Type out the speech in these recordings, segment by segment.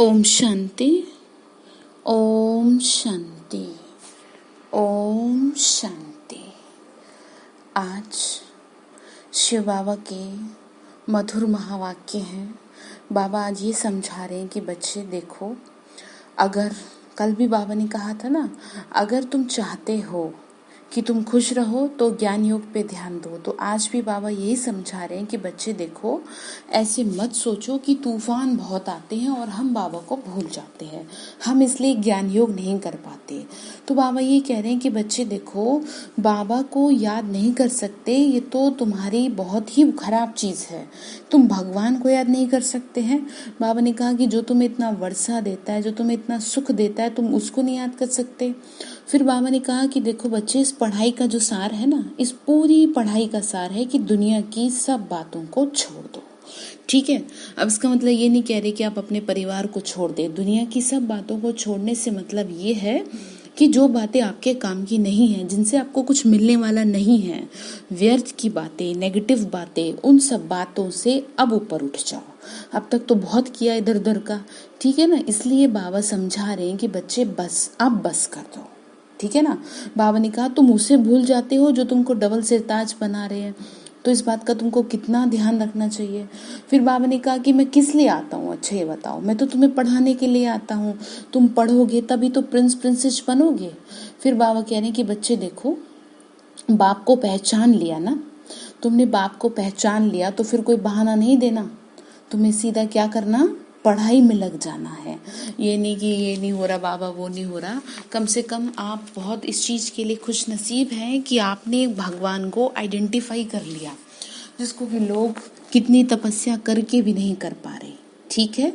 ओम शांति। ओम शांति। ओम शांति। आज शिव बाबा के मधुर महावाक्य हैं। बाबा आज ये समझा रहे हैं कि बच्चे देखो, अगर कल भी बाबा ने कहा था ना, अगर तुम चाहते हो कि तुम खुश रहो तो ज्ञान योग पे ध्यान दो। तो आज भी बाबा यही समझा रहे हैं कि बच्चे देखो, ऐसे मत सोचो कि तूफान बहुत आते हैं और हम बाबा को भूल जाते हैं, हम इसलिए ज्ञान योग नहीं कर पाते। तो बाबा ये कह रहे हैं कि बच्चे देखो, बाबा को याद नहीं कर सकते, ये तो तुम्हारी बहुत ही खराब चीज़ है। तुम भगवान को याद नहीं कर सकते हैं। बाबा ने कहा कि जो तुम्हें इतना वर्षा देता है, जो तुम्हें इतना सुख देता है, तुम उसको नहीं याद कर सकते। फिर बाबा ने कहा कि देखो बच्चे, इस पढ़ाई का जो सार है ना, इस पूरी पढ़ाई का सार है कि दुनिया की सब बातों को छोड़ दो। ठीक है, अब इसका मतलब ये नहीं कह रहे कि आप अपने परिवार को छोड़ दें। दुनिया की सब बातों को छोड़ने से मतलब ये है कि जो बातें आपके काम की नहीं है, जिनसे आपको कुछ मिलने वाला नहीं है, व्यर्थ की बातें, नेगेटिव बातें, उन सब बातों से अब ऊपर उठ जाओ। अब तक तो बहुत किया इधर उधर का, ठीक है ना। इसलिए बाबा समझा रहे हैं कि बच्चे बस, अब बस कर दो, ठीक है ना। बाबा ने कहा तुम उसे भूल जाते हो जो तुमको डबल सिरताज बना रहे हैं, तो इस बात का तुमको कितना ध्यान रखना चाहिए। फिर बाबा ने कहा कि मैं किस लिए आता हूँ, अच्छा ये बताओ। मैं तो तुम्हें पढ़ाने के लिए आता हूँ, तुम पढ़ोगे तभी तो प्रिंस प्रिंसेस बनोगे। फिर बाबा कह रहे हैं कि बच्चे देखो, बाप को पहचान लिया ना, तुमने बाप को पहचान लिया तो फिर कोई बहाना नहीं देना, तुम्हें सीधा क्या करना, पढ़ाई में लग जाना है। ये नहीं कि ये नहीं हो रहा बाबा, वो नहीं हो रहा। कम से कम आप बहुत इस चीज़ के लिए खुश नसीब हैं कि आपने भगवान को आइडेंटिफाई कर लिया, जिसको कि लोग कितनी तपस्या करके भी नहीं कर पा रहे। ठीक है,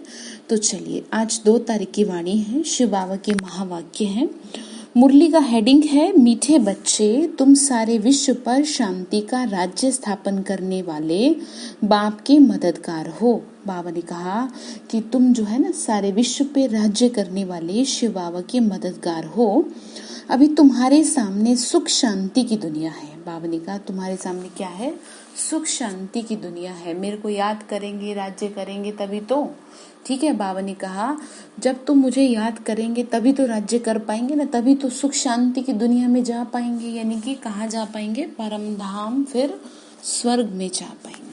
तो चलिए, आज 2 तारीख की वाणी है, शिव बाबा के महावाक्य हैं। मुरली का हेडिंग है, मीठे बच्चे तुम सारे विश्व पर शांति का राज्य स्थापन करने वाले बाप के मददगार हो। बाबा ने कहा कि तुम जो है ना, सारे विश्व पे राज्य करने वाले शिव बाबा के मददगार हो। अभी तुम्हारे सामने सुख शांति की दुनिया है। बाबा ने कहा तुम्हारे सामने क्या है, सुख शांति की दुनिया है। मेरे को याद करेंगे, राज्य करेंगे तभी तो, ठीक है। बाबा ने कहा जब तुम मुझे याद करेंगे तभी तो राज्य कर पाएंगे ना, तभी तो सुख शांति की दुनिया में जा पाएंगे। यानी कि कहाँ जा पाएंगे, परम धाम, फिर स्वर्ग में जा पाएंगे।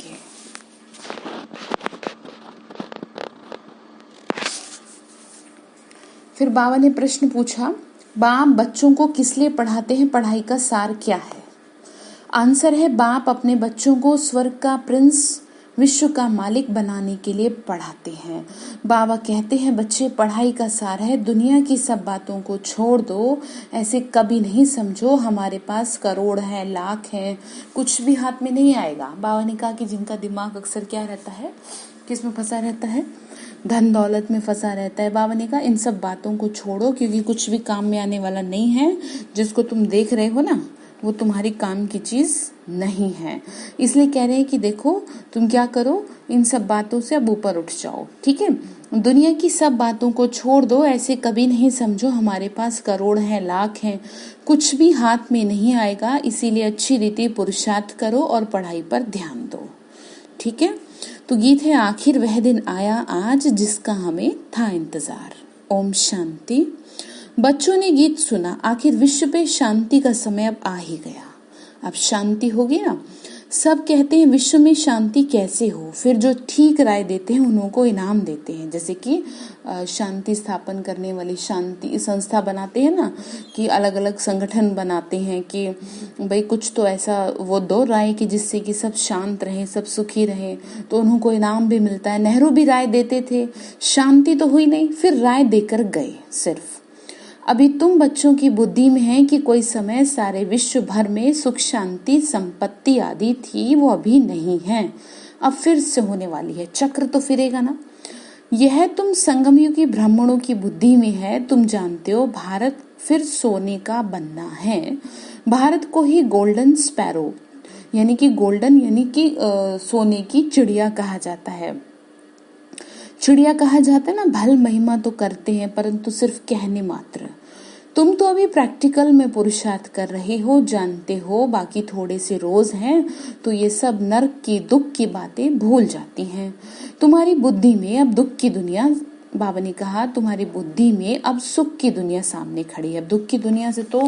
फिर बाबा ने प्रश्न पूछा, बाप बच्चों को किस लिए पढ़ाते हैं, पढ़ाई का सार क्या है। आंसर है, बाप अपने बच्चों को स्वर्ग का प्रिंस, विश्व का मालिक बनाने के लिए पढ़ाते हैं। बाबा कहते हैं बच्चे, पढ़ाई का सार है दुनिया की सब बातों को छोड़ दो। ऐसे कभी नहीं समझो हमारे पास करोड़ है, लाख है, कुछ भी हाथ में नहीं आएगा। बाबा ने कहा कि जिनका दिमाग अक्सर क्या रहता है, किस में फंसा रहता है, धन दौलत में फंसा रहता है। बाबा ने कहा इन सब बातों को छोड़ो, क्योंकि कुछ भी काम में आने वाला नहीं है। जिसको तुम देख रहे हो ना, वो तुम्हारी काम की चीज नहीं है। इसलिए कह रहे हैं कि देखो, तुम क्या करो, इन सब बातों से अब ऊपर उठ जाओ। ठीक है, दुनिया की सब बातों को छोड़ दो। ऐसे कभी नहीं समझो हमारे पास करोड़ हैं, लाख हैं, कुछ भी हाथ में नहीं आएगा। इसीलिए अच्छी रीति पुरुषार्थ करो और पढ़ाई पर ध्यान दो। ठीक है, तो गीत है, आखिर वह दिन आया आज जिसका हमें था इंतजार। ओम शांति। बच्चों ने गीत सुना, आखिर विश्व पे शांति का समय अब आ ही गया। अब शांति हो गया। सब कहते हैं विश्व में शांति कैसे हो, फिर जो ठीक राय देते हैं उन्हों को इनाम देते हैं। जैसे कि शांति स्थापन करने वाली शांति संस्था बनाते हैं ना, कि अलग अलग संगठन बनाते हैं कि भाई कुछ तो ऐसा वो दो राय कि जिससे कि सब शांत रहे, सब सुखी रहे, तो उन्हों को इनाम भी मिलता है। नेहरू भी राय देते थे, शांति तो हुई नहीं, फिर राय देकर गए सिर्फ। अभी तुम बच्चों की बुद्धि में है कि कोई समय सारे विश्व भर में सुख शांति संपत्ति आदि थी, वो अभी नहीं है, अब फिर से होने वाली है। चक्र तो फिरेगा ना। यह तुम संगमयुगी ब्राह्मणों की बुद्धि में है। तुम जानते हो भारत फिर सोने का बनना है। भारत को ही गोल्डन स्पैरो, यानी कि गोल्डन यानी कि सोने की चिड़िया कहा जाता है। चिड़िया कहा जाता है ना, भल महिमा तो करते हैं परंतु सिर्फ कहने मात्र। तुम तो अभी प्रैक्टिकल में पुरुषार्थ कर रहे हो, जानते हो बाकी थोड़े से रोज हैं, तो ये सब नर्क की दुख की बातें भूल जाती हैं। तुम्हारी बुद्धि में अब दुख की दुनिया बाबा ने कहा तुम्हारी बुद्धि में अब सुख की दुनिया सामने खड़ी है, अब दुख की दुनिया से तो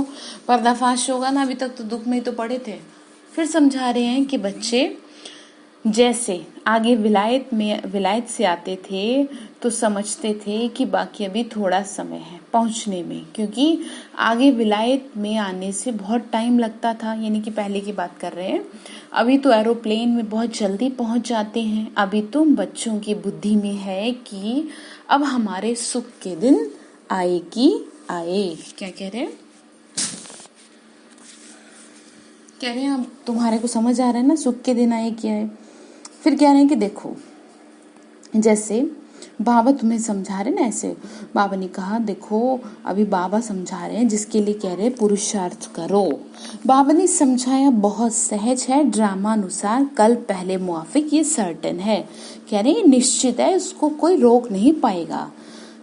पर्दाफाश होगा ना, अभी तक तो दुख में ही तो पड़े थे। फिर समझा रहे हैं कि बच्चे जैसे आगे विलायत से आते थे तो समझते थे कि बाकी अभी थोड़ा समय है पहुंचने में, क्योंकि आगे विलायत में आने से बहुत टाइम लगता था, यानी कि पहले की बात कर रहे हैं। अभी तो एरोप्लेन में बहुत जल्दी पहुंच जाते हैं। अभी तो बच्चों की बुद्धि में है कि अब हमारे सुख के दिन आए कि आए। क्या कह रहे हैं? कह रहे हैं अब तुम्हारे को समझ आ रहा है ना, सुख के दिन आए कि आए। फिर कह रहे हैं कि देखो जैसे बाबा तुम्हें समझा रहे ना, ऐसे बाबा ने कहा देखो अभी बाबा समझा रहे हैं जिसके लिए कह रहे हैं पुरुषार्थ करो। बाबा ने समझाया बहुत सहज है, ड्रामा अनुसार कल पहले मुआफिक, ये सर्टेन है। कह रहे हैं निश्चित है, उसको कोई रोक नहीं पाएगा।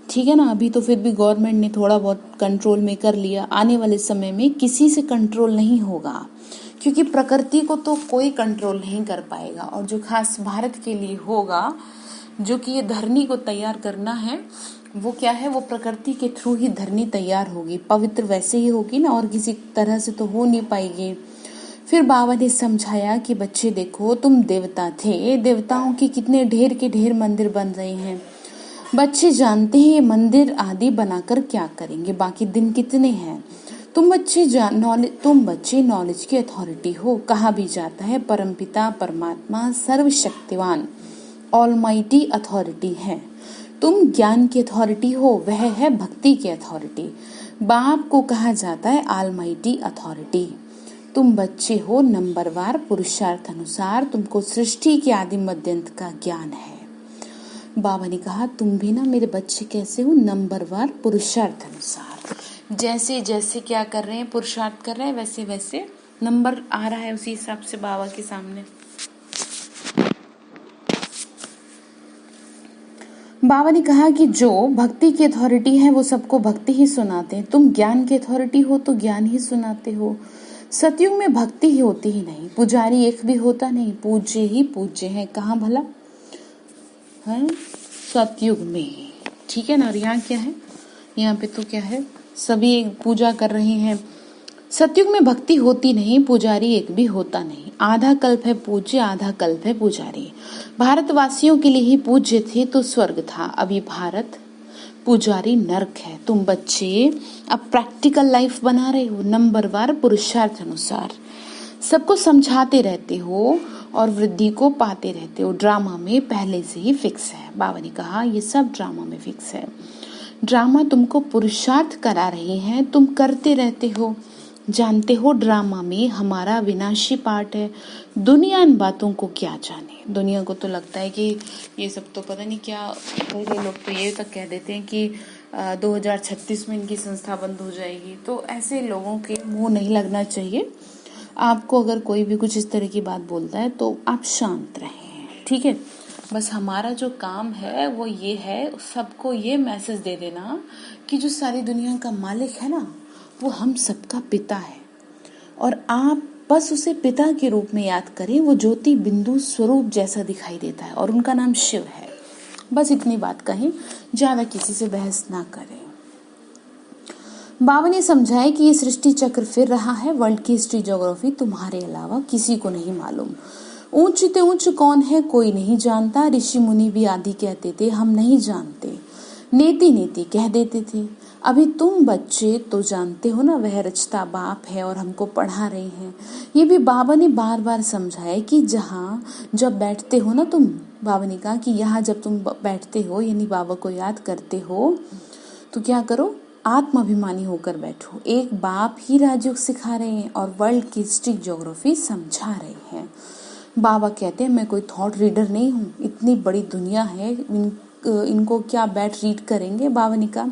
ठीक है ना, अभी तो फिर भी गवर्नमेंट ने थोड़ा बहुत कंट्रोल में कर लिया, आने वाले समय में किसी से कंट्रोल नहीं होगा, क्योंकि प्रकृति को तो कोई कंट्रोल नहीं कर पाएगा। और जो खास भारत के लिए होगा, जो कि ये धरनी को तैयार करना है, वो क्या है, वो प्रकृति के थ्रू ही धरनी तैयार होगी, पवित्र वैसे ही होगी ना, और किसी तरह से तो हो नहीं पाएगी। फिर बाबा ने समझाया कि बच्चे देखो तुम देवता थे, देवताओं के कितने ढेर के ढेर मंदिर बन रहे हैं। बच्चे जानते हैं ये मंदिर आदि बनाकर क्या करेंगे, बाकी दिन कितने हैं। तुम बच्चे नॉलेज की अथॉरिटी हो। कहा भी जाता है परमपिता परमात्मा सर्वशक्तिवान ऑलमाइटी अथॉरिटी है। तुम ज्ञान की अथॉरिटी हो, वह है भक्ति की अथॉरिटी। बाप को कहा जाता है ऑलमाइटी अथॉरिटी। तुम बच्चे हो नंबरवार, पुरुषार्थ अनुसार तुमको सृष्टि के आदि मध्यंत का ज्ञान है। बाबा ने कहा तुम भी ना मेरे बच्चे कैसे हो, नंबरवार पुरुषार्थ अनुसार। जैसे जैसे क्या कर रहे हैं, पुरुषार्थ कर रहे हैं, वैसे वैसे नंबर आ रहा है, उसी हिसाब से बाबा के सामने। बाबा ने कहा कि जो भक्ति की अथॉरिटी है वो सबको भक्ति ही सुनाते हैं, तुम ज्ञान की अथॉरिटी हो तो ज्ञान ही सुनाते हो। सतयुग में भक्ति ही होती ही नहीं, पुजारी एक भी होता नहीं, पूज्य ही पूज्य है। कहाँ भला है? सतयुग में। ठीक है ना। और यहाँ क्या है, यहाँ पे तो क्या है, सभी पूजा कर रहे हैं। सतयुग में भक्ति होती नहीं, पुजारी एक भी होता नहीं। आधा कल्प है पूज्य, आधा कल्प है पुजारी। भारतवासियों के लिए ही पूज्य थे तो स्वर्ग था, अभी भारत पुजारी नरक है। तुम बच्चे अब प्रैक्टिकल लाइफ बना रहे हो, नंबरवार पुरुषार्थ अनुसार सबको समझाते रहते हो और वृद्धि को पाते रहते हो। ड्रामा में पहले से ही फिक्स है। बाबा ने कहा ये सब ड्रामा में फिक्स है। ड्रामा तुमको पुरुषार्थ करा रहे हैं, तुम करते रहते हो। जानते हो ड्रामा में हमारा विनाशी पार्ट है। दुनिया इन बातों को क्या जाने। दुनिया को तो लगता है कि ये सब तो पता नहीं क्या, कई लोग तो ये तक कह देते हैं कि 2036 में इनकी संस्था बंद हो जाएगी। तो ऐसे लोगों के मुंह नहीं लगना चाहिए। आपको अगर कोई भी कुछ इस तरह की बात बोलता है तो आप शांत रहें, ठीक है। बस हमारा जो काम है वो ये है, सबको ये मैसेज दे देना कि जो सारी दुनिया का मालिक है ना, वो हम सबका पिता है, और आप बस उसे पिता के रूप में याद करें। वो ज्योति बिंदु स्वरूप जैसा दिखाई देता है और उनका नाम शिव है। बस इतनी बात कहें, ज्यादा किसी से बहस ना करें। बाबा ने समझाया कि ये सृष्टि चक्र फिर रहा है। वर्ल्ड की हिस्ट्री ज्योग्राफी तुम्हारे अलावा किसी को नहीं मालूम। ऊंच ते ऊंच कौन है कोई नहीं जानता। ऋषि मुनि भी आदि कहते थे हम नहीं जानते, नेति नेति कह देते थे। अभी तुम बच्चे तो जानते हो ना, वह रचता बाप है और हमको पढ़ा रहे हैं। ये भी बाबा ने बार बार समझाया कि जहाँ जब बैठते हो ना तुम, बाबा ने कहा कि यहाँ जब तुम बैठते हो यानी बाबा को याद करते हो तो क्या करो, आत्माभिमानी होकर बैठो। एक बाप ही राजयोग सिखा रहे हैं और वर्ल्ड की हिस्ट्री ज्योग्राफी समझा रहे हैं। बाबा कहते हैं मैं कोई थॉट रीडर नहीं हूँ, इतनी बड़ी दुनिया है, इनको क्या बैठ रीड करेंगे। बाबा ने कहा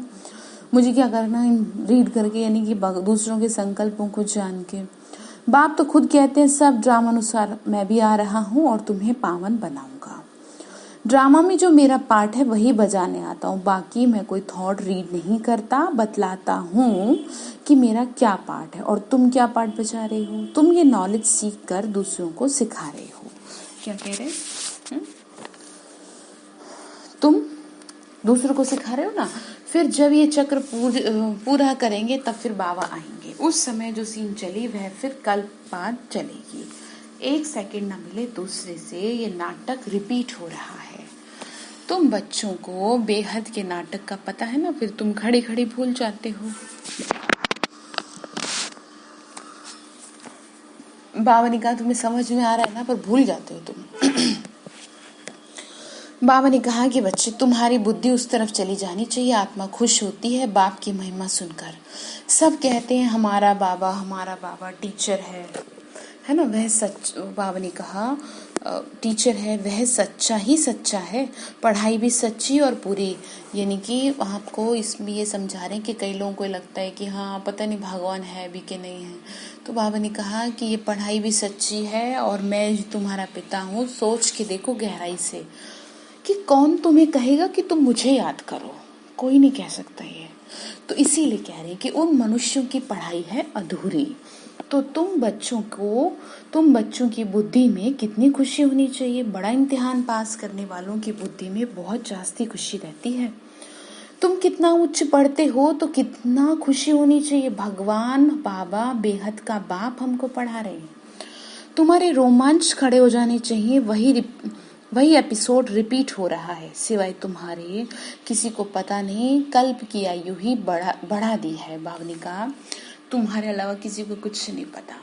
मुझे क्या करना है रीड करके, यानी कि दूसरों के संकल्पों को जान के। बाप तो खुद कहते हैं सब ड्रामा अनुसार मैं भी आ रहा हूँ और तुम्हें पावन बनाऊंगा। ड्रामा में जो मेरा पार्ट है वही बजाने आता हूँ, बाकी मैं कोई थॉट रीड नहीं करता, बतलाता हूँ कि मेरा क्या पार्ट है और तुम क्या पार्ट बजा रहे हो। तुम ये नॉलेज सीख कर दूसरों को सिखा रहे हो। क्या कह रहे तुम दूसरों को सिखा रहे हो ना, फिर जब ये चक्र पूरा करेंगे तब फिर बाबा आएंगे। उस समय जो सीन चली वह फिर कल बाद चलेगी। 1 सेकंड ना मिले दूसरे से, ये नाटक रिपीट हो रहा है। तुम बच्चों को बेहद के नाटक का पता है ना, फिर तुम खड़ी खड़ी भूल जाते हो। बाबा ने कहा तुम्हें समझ में आ रहा है ना, पर भूल जाते हो तुम। बाबा ने कहा कि बच्चे तुम्हारी बुद्धि उस तरफ चली जानी चाहिए। आत्मा खुश होती है बाप की महिमा सुनकर। सब कहते हैं हमारा बाबा टीचर है ना, वह सच। बाबा ने कहा टीचर है वह सच्चा ही सच्चा है, पढ़ाई भी सच्ची और पूरी। यानी कि आपको इसमें ये समझा रहे हैं कि कई लोगों को लगता है कि हाँ पता नहीं भगवान है भी कि नहीं है। तो बाबा ने कहा कि ये पढ़ाई भी सच्ची है और मैं तुम्हारा पिता हूँ। सोच के देखो गहराई से कि कौन तुम्हें कहेगा कि तुम मुझे याद करो, कोई नहीं कह सकता ये। तो इसीलिए कह रहे हैं कि उन मनुष्यों की पढ़ाई है अधूरी। तो तुम बच्चों की बुद्धि में कितनी खुशी होनी चाहिए। बड़ा इम्तिहान पास करने वालों की बुद्धि में बहुत जास्ती खुशी रहती है। तुम कितना उच्च पढ़ते हो तो कितना खुशी होनी चाहिए। भगवान बाबा बेहद का बाप हमको पढ़ा रहे हैं। तुम्हारे रोमांच खड़े हो जाने चाहिए। वही एपिसोड रिपीट हो रहा है, सिवाय तुम्हारे किसी को पता नहीं। कल्प की आयु ही बढ़ा दी है। बाबा ने कहा तुम्हारे अलावा किसी को कुछ नहीं पता।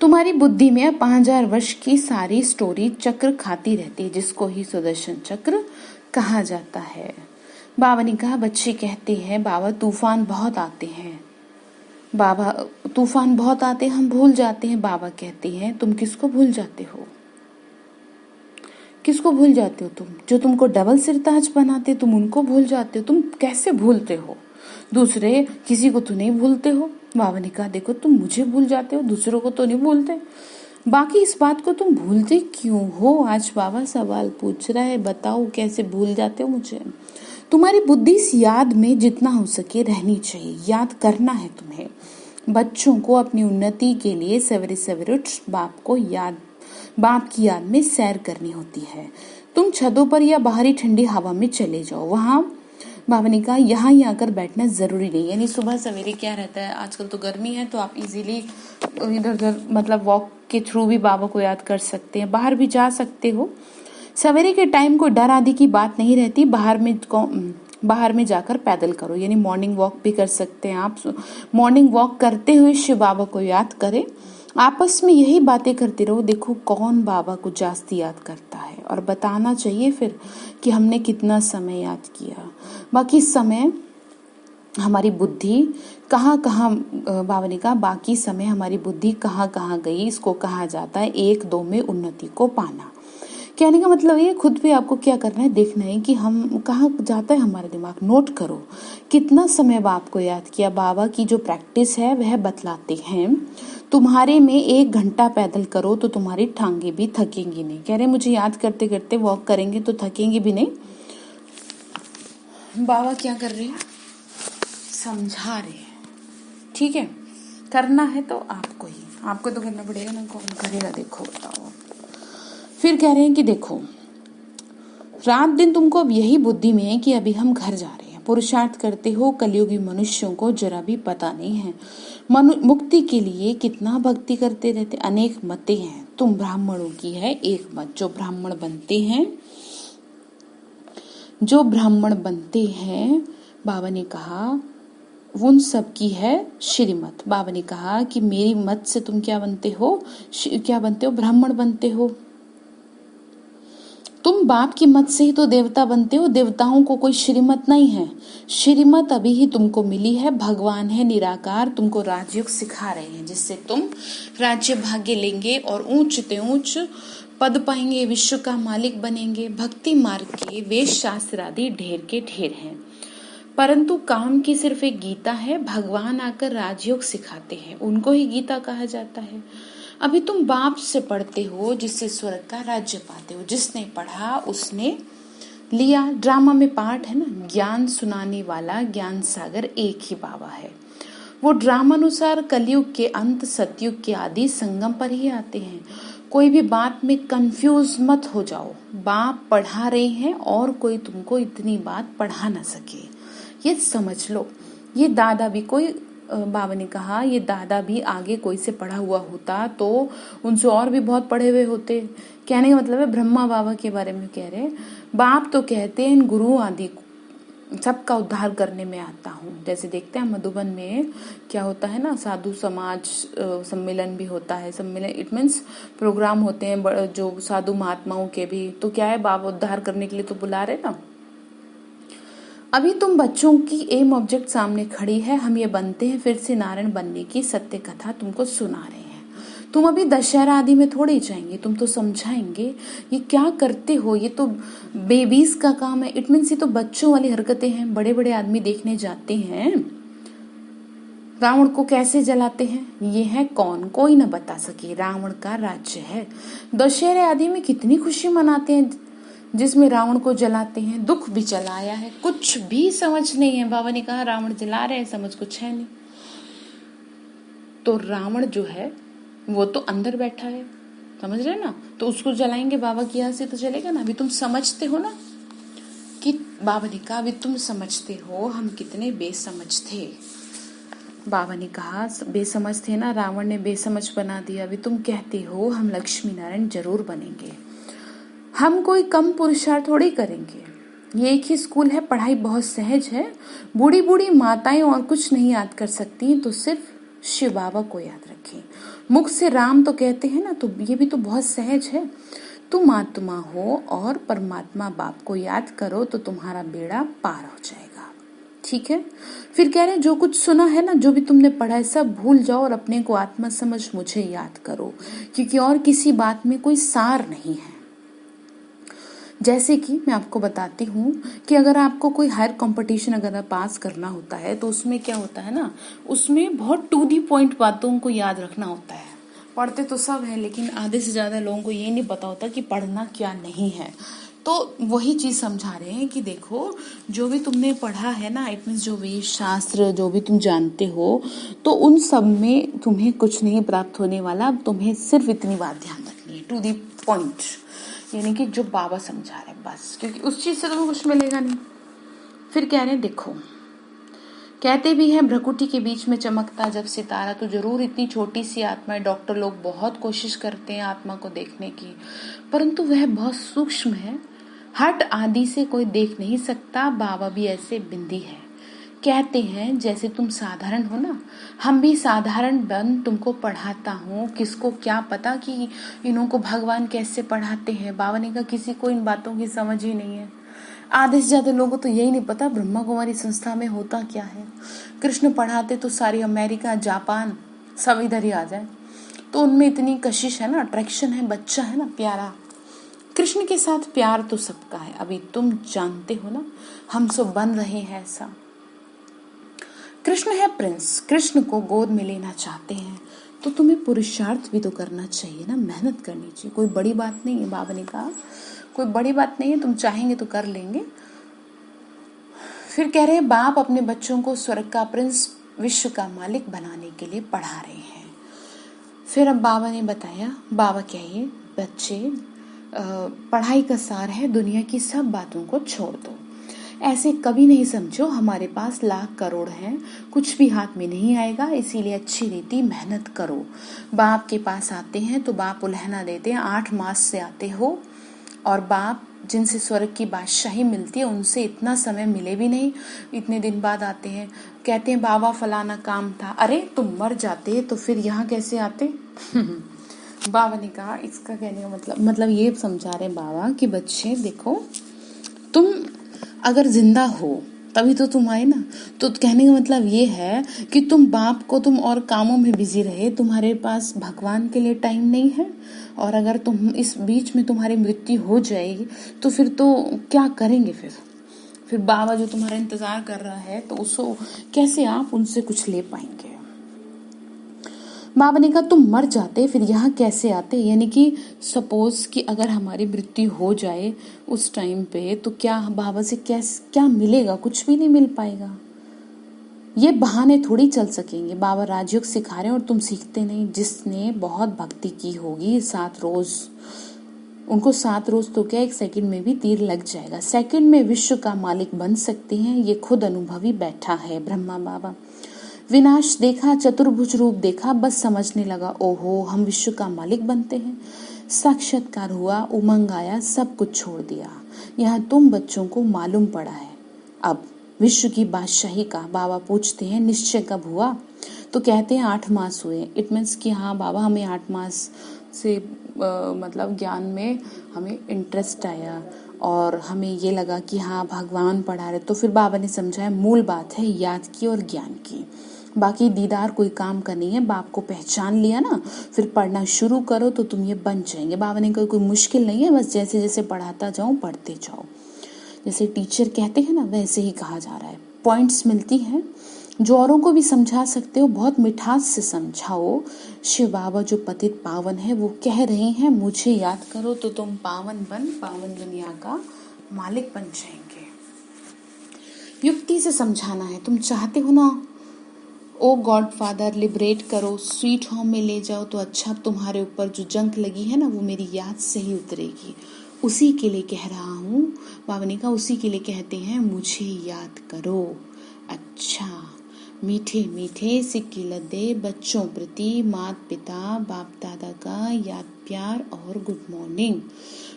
तुम्हारी बुद्धि में 5000 वर्ष की सारी स्टोरी चक्र खाती रहती है, जिसको ही सुदर्शन चक्र कहा जाता है। बाबा ने कहा बच्चे कहते हैं बाबा तूफान बहुत आते हैं, हम भूल जाते हैं। बाबा कहते हैं तुम किसको भूल जाते हो? किसको भूल जाते हो तुम? जो तुमको डबल सिरताज बनाते तुम उनको भूल जाते हो। तुम कैसे भूलते हो? दूसरे किसी को तो नहीं भूलते हो। बाबा ने कहा देखो तुम मुझे भूल जाते हो, दूसरों को तो नहीं भूलते। बाकी इस बात को तुम भूलते क्यों हो? आज बाबा सवाल पूछ रहा है, बताओ कैसे भूल जाते हो मुझे। तुम्हारी बुद्धि इस याद में जितना हो सके रहनी चाहिए। याद करना है तुम्हें। बच्चों को अपनी उन्नति के लिए सवेरे सवेरे उठ बाप की याद में सैर करनी होती है। तुम छतों पर या बाहरी ठंडी हवा में चले जाओ। वहां बाबा ने कहा यहाँ ही आकर बैठना जरूरी नहीं। यानी सुबह सवेरे क्या रहता है, आजकल तो गर्मी है तो आप इजीली इधर उधर मतलब वॉक के थ्रू भी बाबा को याद कर सकते हैं, बाहर भी जा सकते हो। सवेरे के टाइम कोई डर आदि की बात नहीं रहती। बाहर में जाकर पैदल करो, यानी मॉर्निंग वॉक भी कर सकते हैं आप। मॉर्निंग वॉक करते हुए शिव बाबा को याद करें। आपस में यही बातें करते रहो, देखो कौन बाबा को जास्ती याद करता है, और बताना चाहिए फिर कि हमने कितना समय याद किया। बाकी समय हमारी बुद्धि कहाँ बाबा ने कहा बाकी समय हमारी बुद्धि कहाँ गई, इसको कहा जाता है 1-2 में उन्नति को पाना। कहने का मतलब ये खुद पे आपको क्या करना है, देखना है कि हम कहाँ जाता है हमारा दिमाग। नोट करो कितना समय बाप को याद किया। बाबा की जो प्रैक्टिस है वह बतलाते हैं तुम्हारे में 1 घंटा पैदल करो तो तुम्हारी टांगे भी थकेंगी नहीं। कह रहे मुझे याद करते करते वॉक करेंगे तो थकेंगे भी नहीं। बाबा क्या कर रहे हैं, समझा रहे हैं। ठीक है, करना है तो आपको तो करना पड़ेगा ना, कौन करेगा देखो बताओ। फिर कह रहे हैं कि देखो रात दिन तुमको अब यही बुद्धि में है कि अभी हम घर जा रहे हैं। पुरुषार्थ करते हो, कलयुगी मनुष्यों को जरा भी पता नहीं है मुक्ति के लिए कितना भक्ति करते रहते। अनेक मतें हैं, तुम ब्राह्मणों की है एक मत। जो ब्राह्मण बनते हैं बाबा ने कहा उन सब की है श्रीमत। बाबा ने कहा कि मेरी मत से तुम क्या बनते हो, ब्राह्मण बनते हो। तुम बाप की मत से ही तो देवता बनते हो। देवताओं को कोई श्रीमत नहीं है, श्रीमत अभी ही तुमको मिली है। भगवान है निराकार, तुमको राजयोग सिखा रहे हैं जिससे तुम राज्य भाग्य लेंगे और ऊंच ते ऊंच पद पाएंगे, विश्व का मालिक बनेंगे। भक्ति मार्ग के वेद शास्त्र आदि ढेर के ढेर हैं, परंतु काम की सिर्फ एक गीता है। भगवान आकर राजयोग सिखाते हैं, उनको ही गीता कहा जाता है। अभी तुम बाप से पढ़ते हो जिससे स्वर्ग का राज्य पाते हो। जिसने पढ़ा उसने लिया। ड्रामा में पार्ट है ना, ज्ञान सुनाने वाला ज्ञान सागर एक ही बाबा है। वो ड्रामा अनुसार कलयुग के अंत, सतयुग के आदि संगम पर ही आते हैं। कोई भी बात में कंफ्यूज मत हो जाओ। बाप पढ़ा रहे हैं और कोई तुमको इतनी बात पढ़ा ना सके, ये समझ लो। ये दादा भी कोई बाबा ने कहा ये दादा भी आगे कोई से पढ़ा हुआ होता तो उनसे और भी बहुत पढ़े हुए होते। कहने का मतलब है ब्रह्मा बाबा के बारे में कह रहे। बाप तो कहते हैं इन गुरु आदि सबका उद्धार करने में आता हूँ। जैसे देखते हैं मधुबन में क्या होता है ना, साधु समाज सम्मेलन भी होता है। सम्मेलन इट मीन्स प्रोग्राम होते हैं जो साधु महात्माओं के भी, तो क्या है बाबा उद्धार करने के लिए तो बुला रहे ना। अभी तुम बच्चों की एम ऑब्जेक्ट सामने खड़ी है, हम ये बनते हैं फिर से नारायण बनने की सत्य कथा तुमको सुना रहे हैं। तुम अभी दशहरा आदि में थोड़े ही जाएंगे, तुम तो समझाएंगे ये क्या करते हो, ये तो बेबीज का काम है। इट मीन्स ये तो बच्चों वाली हरकतें हैं। बड़े बड़े आदमी देखने जाते हैं रावण को कैसे जलाते हैं, ये है कौन, कोई ना बता सके। रावण का राज्य है। दशहरे आदि में कितनी खुशी मनाते हैं जिसमें रावण को जलाते हैं, दुख भी चलाया है, कुछ भी समझ नहीं है। बाबा ने कहा रावण जला रहे हैं, समझ कुछ है नहीं। तो रावण जो है वो तो अंदर बैठा है, समझ रहे ना, तो उसको जलाएंगे बाबा की यहाँ से तो चलेगा ना। अभी तुम समझते हो ना कि बाबा ने कहा अभी तुम समझते हो हम कितने बेसमझ थे। बाबा ने कहा बेसमझ थे ना, रावण ने बेसमझ बना दिया। अभी तुम कहते हो हम लक्ष्मी नारायण जरूर बनेंगे, हम कोई कम पुरुषार्थ थोड़ी करेंगे। ये एक ही स्कूल है, पढ़ाई बहुत सहज है। बूढ़ी बूढ़ी माताएं और कुछ नहीं याद कर सकती तो सिर्फ शिव बाबा को याद रखें। मुख से राम तो कहते हैं ना, तो ये भी तो बहुत सहज है। तुम आत्मा हो और परमात्मा बाप को याद करो तो तुम्हारा बेड़ा पार हो जाएगा। ठीक है। फिर कह रहे हैं जो कुछ सुना है ना, जो भी तुमने पढ़ा है सब भूल जाओ और अपने को आत्मा समझ मुझे याद करो, क्योंकि और किसी बात में कोई सार नहीं है। जैसे कि मैं आपको बताती हूँ कि अगर आपको कोई हायर कंपटीशन अगर पास करना होता है तो उसमें क्या होता है ना, उसमें बहुत टू दी पॉइंट बातों को याद रखना होता है। पढ़ते तो सब है लेकिन आधे से ज्यादा लोगों को ये नहीं पता होता कि पढ़ना क्या नहीं है। तो वही चीज समझा रहे हैं कि देखो जो भी तुमने पढ़ा है ना, इट मीन्स जो वेद शास्त्र जो भी तुम जानते हो, तो उन सब में तुम्हें कुछ नहीं प्राप्त होने वाला। तुम्हें सिर्फ इतनी बात ध्यान रखनी है, टू दी पॉइंट, यानी कि जो बाबा समझा रहे हैं बस, क्योंकि उस चीज से तुम्हें कुछ मिलेगा नहीं। फिर कह रहे हैं देखो, कहते भी हैं भ्रकुटी के बीच में चमकता जब सितारा, तो जरूर इतनी छोटी सी आत्मा है। डॉक्टर लोग बहुत कोशिश करते हैं आत्मा को देखने की, परंतु वह बहुत सूक्ष्म है, हट आदि से कोई देख नहीं सकता। बाबा भी ऐसे बिंदी है। कहते हैं जैसे तुम साधारण हो ना, हम भी साधारण बन तुमको पढ़ाता हूँ। किसको क्या पता कि इन्हों को भगवान कैसे पढ़ाते हैं। बाबा ने कहा किसी को इन बातों की समझ ही नहीं है। आधे से ज्यादा लोगों को तो यही नहीं पता ब्रह्मा कुमारी संस्था में होता क्या है। कृष्ण पढ़ाते तो सारी अमेरिका जापान सब इधर ही आ जाए, तो उनमें इतनी कशिश है ना, अट्रैक्शन है, बच्चा है ना प्यारा। कृष्ण के साथ प्यार तो सबका है। अभी तुम जानते हो ना हम सब बन रहे हैं ऐसा। कृष्ण है प्रिंस, कृष्ण को गोद में लेना चाहते हैं तो तुम्हें पुरुषार्थ भी तो करना चाहिए ना, मेहनत करनी चाहिए। कोई बड़ी बात नहीं है, बाबा ने कहा कोई बड़ी बात नहीं है, तुम चाहेंगे तो कर लेंगे। फिर कह रहे हैं बाप अपने बच्चों को स्वर्ग का प्रिंस विश्व का मालिक बनाने के लिए पढ़ा रहे हैं। फिर अब बाबा ने बताया, बाबा कहिए बच्चे पढ़ाई का सार है दुनिया की सब बातों को छोड़ दो। ऐसे कभी नहीं समझो हमारे पास लाख करोड़ हैं, कुछ भी हाथ में नहीं आएगा, इसीलिए अच्छी रीति मेहनत करो। बाप के पास आते हैं तो बाप उल्हना देते हैं, 8 मास से आते हो, और बाप जिनसे स्वर्ग की बादशाही मिलती है उनसे इतना समय मिले भी नहीं, इतने दिन बाद आते हैं। कहते हैं बाबा फलाना काम था। अरे तुम मर जाते तो फिर यहाँ कैसे आते। बाबा ने कहा इसका कहने का मतलब ये समझा रहे बाबा कि बच्चे देखो, तुम अगर जिंदा हो तभी तो तुम आए ना। तो कहने का मतलब ये है कि तुम बाप को तुम और कामों में बिजी रहे, तुम्हारे पास भगवान के लिए टाइम नहीं है। और अगर तुम इस बीच में तुम्हारी मृत्यु हो जाएगी तो फिर तो क्या करेंगे। फिर बाबा जो तुम्हारा इंतजार कर रहा है तो उसको कैसे आप उनसे कुछ ले पाएंगे। बाबा ने कहा तुम मर जाते फिर यहाँ कैसे आते, यानी कि सपोज कि अगर हमारी मृत्यु हो जाए उस टाइम पे तो क्या बाबा से क्या मिलेगा, कुछ भी नहीं मिल पाएगा। ये बहाने थोड़ी चल सकेंगे। बाबा राजयोग सिखा रहे हैं और तुम सीखते नहीं। जिसने बहुत भक्ति की होगी 7 रोज, उनको 7 रोज तो क्या 1 सेकंड में भी तीर लग जाएगा। सेकंड में विश्व का मालिक बन सकते हैं, ये खुद अनुभवी बैठा है ब्रह्मा बाबा। विनाश देखा, चतुर्भुज रूप देखा, बस समझने लगा ओहो हम विश्व का मालिक बनते हैं। साक्षात्कार हुआ, उमंग आया, सब कुछ छोड़ दिया। यहाँ तुम बच्चों को मालूम पड़ा है अब विश्व की बादशाही का। बाबा पूछते हैं निश्चय कब हुआ, तो कहते हैं 8 मास हुए। इट मीन्स कि हाँ बाबा हमें 8 मास से मतलब ज्ञान में हमें इंटरेस्ट आया और हमें ये लगा कि हाँ भगवान पढ़ा रहे। तो फिर बाबा ने समझाया मूल बात है याद की और ज्ञान की, बाकी दीदार कोई काम का नहीं है। बाप को पहचान लिया ना, फिर पढ़ना शुरू करो तो तुम ये बन जाएंगे। बाबा ने कहा कोई मुश्किल नहीं है, बस जैसे जैसे पढ़ाता जाओ पढ़ते जाओ। जैसे टीचर कहते हैं ना वैसे ही कहा जा रहा है। पॉइंट्स मिलती हैं जो औरों को भी समझा सकते हो, बहुत मिठास से समझाओ। शिव बाबा जो पतित पावन है वो कह रहे हैं मुझे याद करो तो तुम पावन दुनिया का मालिक बन जाएंगे। युक्ति से समझाना है। तुम चाहते हो ना ओ गॉड फादर लिबरेट करो, स्वीट होम में ले जाओ, तो अच्छा तुम्हारे ऊपर जो जंक लगी है ना वो मेरी याद से ही उतरेगी। उसी के लिए कह रहा हूँ। बाबा ने कहा उसी के लिए कहते हैं मुझे याद करो। अच्छा मीठे मीठे सिक्के लदे बच्चों प्रति माता पिता बाप दादा का याद प्यार और गुड मॉर्निंग।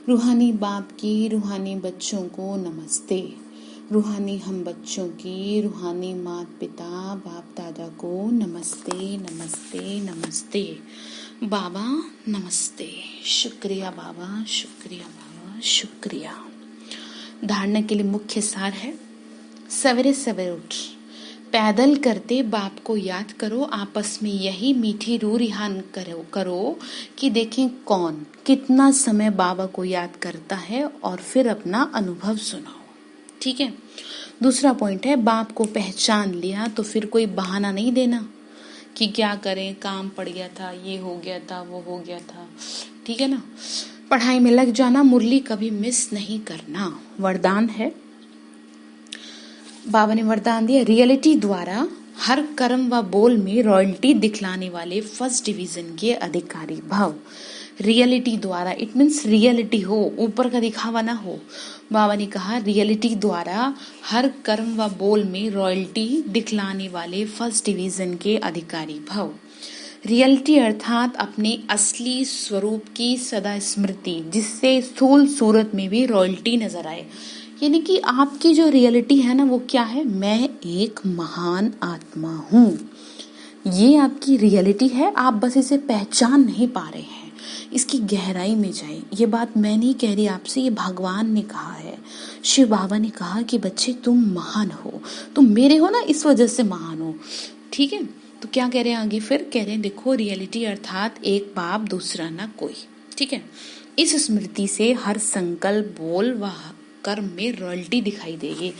रूहानी बाप की रूहानी बच्चों को नमस्ते। रूहानी हम बच्चों की रूहानी माता पिता बाप दादा को नमस्ते नमस्ते नमस्ते। बाबा नमस्ते। शुक्रिया बाबा, शुक्रिया बाबा, शुक्रिया। धारणा के लिए मुख्य सार है सवेरे सवेरे उठ पैदल करते बाप को याद करो। आपस में यही मीठी रूह रिहान करो कि देखें कौन कितना समय बाबा को याद करता है और फिर अपना अनुभव सुनाओ। ठीक है। दूसरा पॉइंट है बाप को पहचान लिया तो फिर कोई बहाना नहीं देना कि क्या करें, काम पड़ गया था, ये हो गया था, वो हो गया था। ठीक है ना। पढ़ाई में लग जाना, मुरली कभी मिस नहीं करना। वरदान है, बाबा ने वरदान दिया रियलिटी द्वारा हर कर्म व बोल में रॉयल्टी दिखलाने वाले फर्स्ट डिवीजन के अधिकारी भव। रियलिटी द्वारा इट मीन्स रियलिटी हो, ऊपर का दिखावा ना हो। बाबा ने कहा रियलिटी द्वारा हर कर्म व बोल में रॉयल्टी दिखलाने वाले फर्स्ट डिवीजन के अधिकारी भव। रियलिटी अर्थात अपने असली स्वरूप की सदा स्मृति, जिससे स्थूल सूरत में भी रॉयल्टी नजर आए। यानी कि आपकी जो रियलिटी है ना वो क्या है, मैं एक महान आत्मा हूँ। ये आपकी रियलिटी है, आप बस इसे पहचान नहीं पा रहे हैं। इसकी गहराई में जाए। ये बात मैं नहीं कह रही आपसे, ये भगवान ने कहा है। शिव बाबा ने कहा कि बच्चे तुम महान हो, तुम मेरे हो ना, इस वजह से महान हो। ठीक है। तो क्या कह रहे हैं आगे, फिर कह रहे हैं देखो रियलिटी अर्थात एक बाप दूसरा ना कोई। ठीक है। इस स्मृति से हर संकल्प बोल व कर्म में रॉयल्टी दिखाई देगी।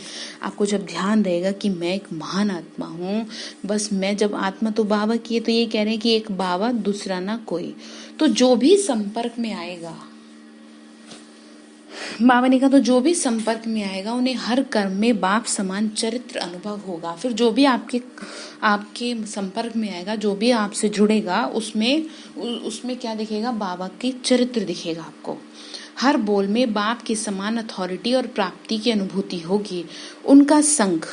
आपको जब ध्यान रहेगा कि मैं एक महान आत्मा हूँ, बस मैं जब आत्मा तो बाबा की है, तो ये कह रहे हैं कि एक बाबा दूसरा ना कोई। तो जो भी संपर्क में आएगा, बाबा ने कहा तो जो भी संपर्क में आएगा उन्हें हर कर्म में बाप समान चरित्र अनुभव होगा। फिर जो भी आपके संपर्क में आएगा, जो भी आपसे जुड़ेगा, उसमें क्या दिखेगा, बाबा की चरित्र दिखेगा आपको। हर बोल में बाप की समान अथॉरिटी और प्राप्ति की अनुभूति होगी। उनका संग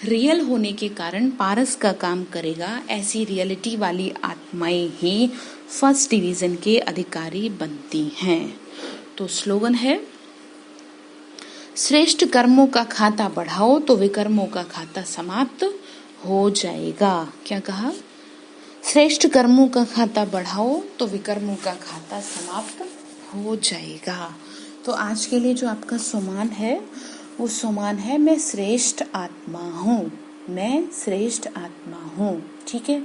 रियल होने के कारण पारस का काम करेगा। ऐसी रियलिटी वाली आत्माएं ही फर्स्ट डिवीजन के अधिकारी बनती हैं। तो स्लोगन है श्रेष्ठ कर्मों का खाता बढ़ाओ तो विकर्मों का खाता समाप्त हो जाएगा। क्या कहा, श्रेष्ठ कर्मों का खाता बढ़ाओ तो विकर्मों का खाता समाप्त हो जाएगा। तो आज के लिए जो आपका सुमान है वो सुमान है मैं श्रेष्ठ आत्मा हूँ, मैं श्रेष्ठ आत्मा हूँ। ठीक है।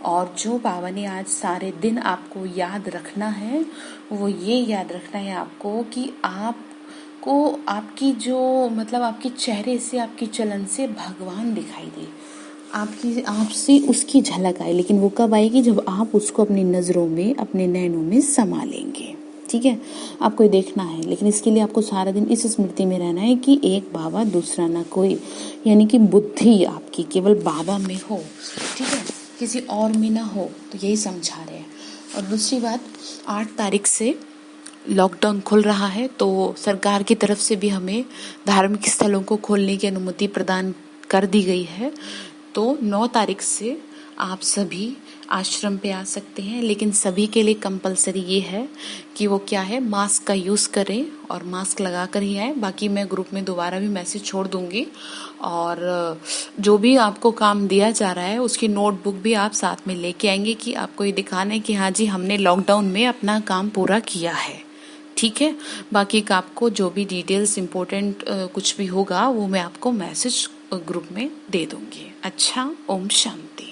और जो बाबा ने आज सारे दिन आपको याद रखना है वो ये याद रखना है आपको कि आपको आपकी जो मतलब आपके चेहरे से, आपकी चलन से भगवान दिखाई दे, आपसे उसकी झलक आए। लेकिन वो कब आएगी, जब आप उसको अपनी नजरों में, अपने नैनों में समा लेंगे। ठीक है, आपको ये देखना है। लेकिन इसके लिए आपको सारा दिन इस स्मृति में रहना है कि एक बाबा दूसरा ना कोई, यानी कि बुद्धि आपकी केवल बाबा में हो, ठीक है, किसी और में ना हो। तो यही समझा रहे हैं। और दूसरी बात, 8 तारीख से लॉकडाउन खुल रहा है, तो सरकार की तरफ से भी हमें धार्मिक स्थलों को खोलने की अनुमति प्रदान कर दी गई है। तो 9 तारीख से आप सभी आश्रम पे आ सकते हैं, लेकिन सभी के लिए कंपलसरी ये है कि वो क्या है, मास्क का यूज़ करें और मास्क लगा कर ही आए। बाकी मैं ग्रुप में दोबारा भी मैसेज छोड़ दूंगी, और जो भी आपको काम दिया जा रहा है उसकी नोटबुक भी आप साथ में लेके आएंगे कि आपको ये दिखाना है कि हाँ जी, हमने लॉकडाउन में अपना काम पूरा किया है, ठीक है। बाकी का आपको जो भी डिटेल्स इम्पोर्टेंट कुछ भी होगा वो मैं आपको मैसेज ग्रुप में दे दूंगी। अच्छा, ओम शांति।